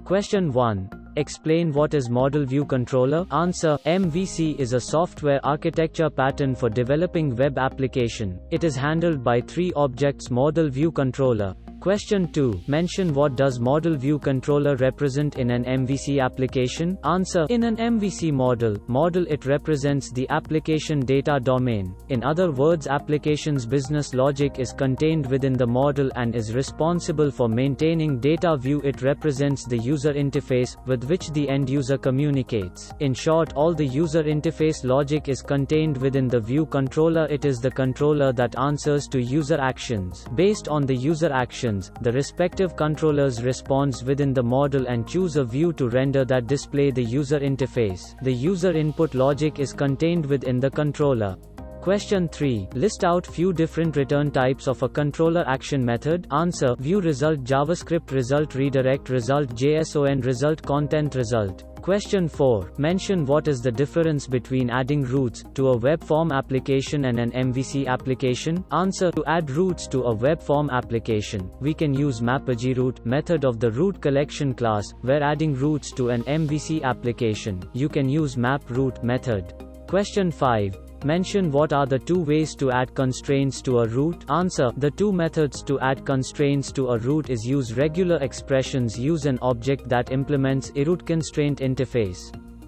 Question 1. Explain what is Model View Controller. Answer. MVC is a software architecture pattern for developing web application. It is handled by 3 objects. Model View Controller. Question 2. Mention what does Model View Controller represent in an MVC application. Answer. In an MVC model it represents the application data domain. In other words, application's business logic is contained within the model and is responsible for maintaining data view. It represents the user interface, with which the end user communicates. In short, all the user interface logic is contained within the view controller. It is the controller that answers to user actions. Based on the user actions, the respective controllers responds within the model and choose a view to render that display the user interface. The user input logic is contained within the controller. Question 3. List out few different return types of a controller action method. Answer. View result, JavaScript result, redirect result, JSON result, content result. Question 4. Mention what is the difference between adding routes to a web form application and an MVC application. Answer. To add routes to a web form application, we can use MapAgeRoute method of the route collection class, where adding routes to an MVC application, you can use MapRoute method. Question 5. Mention what are the 2 ways to add constraints to a route. Answer. The 2 methods to add constraints to a route is use regular expressions, use an object that implements a route constraint interface.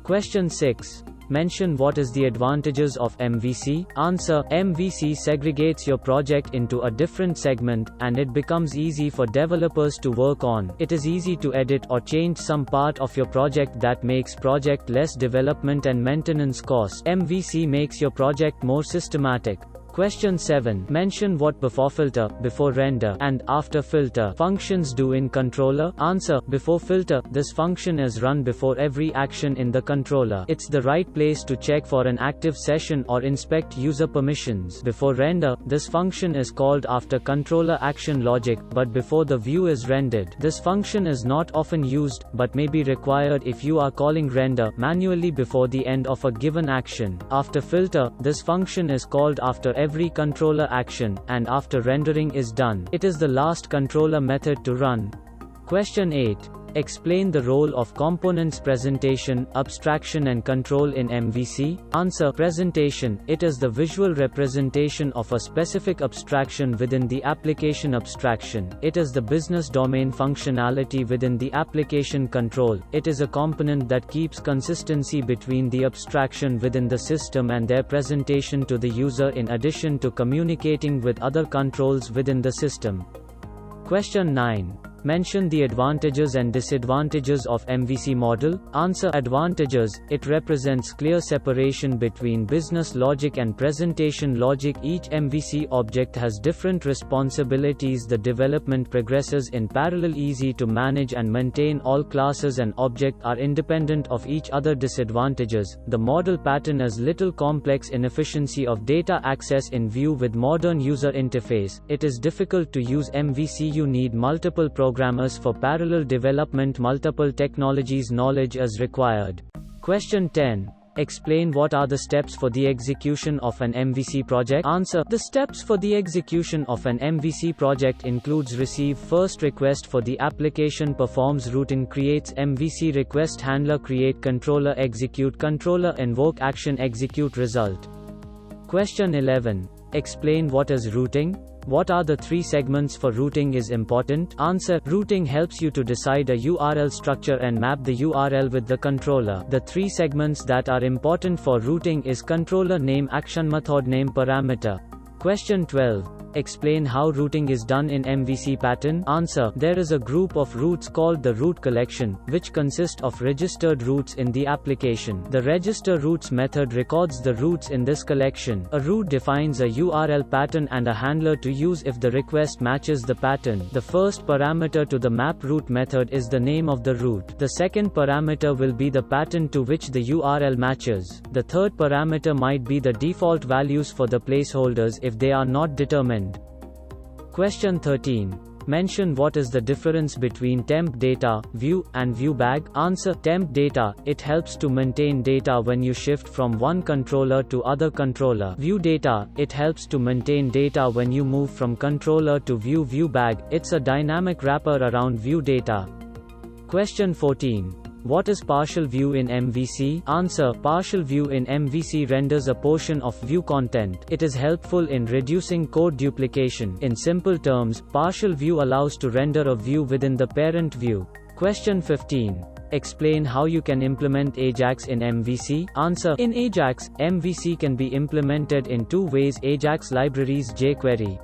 Question 6. Mention what is the advantages of MVC. Answer. MVC segregates your project into a different segment, and it becomes easy for developers to work on. It is easy to edit or change some part of your project that makes project less development and maintenance costs. MVC makes your project more systematic. Question 7. Mention what before filter, before render, and after filter functions do in controller. Answer. Before filter, this function is run before every action in the controller. It's the right place to check for an active session or inspect user permissions. Before render, this function is called after controller action logic, but before the view is rendered. This function is not often used, but may be required if you are calling render manually before the end of a given action. After filter, this function is called after every controller action, and after rendering is done, it is the last controller method to run. Question 8. Explain the role of components presentation, abstraction and control in MVC. Answer. Presentation. It is the visual representation of a specific abstraction within the application abstraction. It is the business domain functionality within the application control. It is a component that keeps consistency between the abstraction within the system and their presentation to the user, in addition to communicating with other controls within the system. Question 9. Mention the advantages and disadvantages of MVC model. Answer. Advantages. It represents clear separation between business logic and presentation logic. Each MVC object has different responsibilities. The development progresses in parallel, easy to manage and maintain. All classes and objects are independent of each other. Disadvantages. The model pattern is little complex. Inefficiency of data access in view with modern user interface. It is difficult to use MVC. You need multiple programmers for parallel development. Multiple technologies knowledge is required. Question 10. Explain what are the steps for the execution of an MVC project. Answer. The steps for the execution of an MVC project includes receive first request for the application, performs routing, creates MVC request handler, create controller, execute controller, invoke action, execute result. Question 11. Explain what is routing. What are the 3 segments for routing is important? Answer. Routing helps you to decide a URL structure and map the URL with the controller. The 3 segments that are important for routing is controller name, action method name, parameter. Question 12. Explain how routing is done in MVC pattern. Answer. There is a group of routes called the route collection, which consist of registered routes in the application. The register routes method records the routes in this collection. A route defines a URL pattern and a handler to use if the request matches the pattern. The first parameter to the map route method is the name of the route. The second parameter will be the pattern to which the URL matches. The third parameter might be the default values for the placeholders if they are not determined. Question 13. Mention what is the difference between temp data, view, and view bag. Answer. Temp data, it helps to maintain data when you shift from one controller to other controller. View data, it helps to maintain data when you move from controller to view. View bag, it's a dynamic wrapper around view data. Question 14. What is partial view in MVC? Answer. Partial view in MVC renders a portion of view content. It is helpful in reducing code duplication. In simple terms, partial view allows to render a view within the parent view. Question 15. Explain how you can implement AJAX in MVC. Answer. In AJAX, MVC can be implemented in two ways: AJAX libraries jQuery.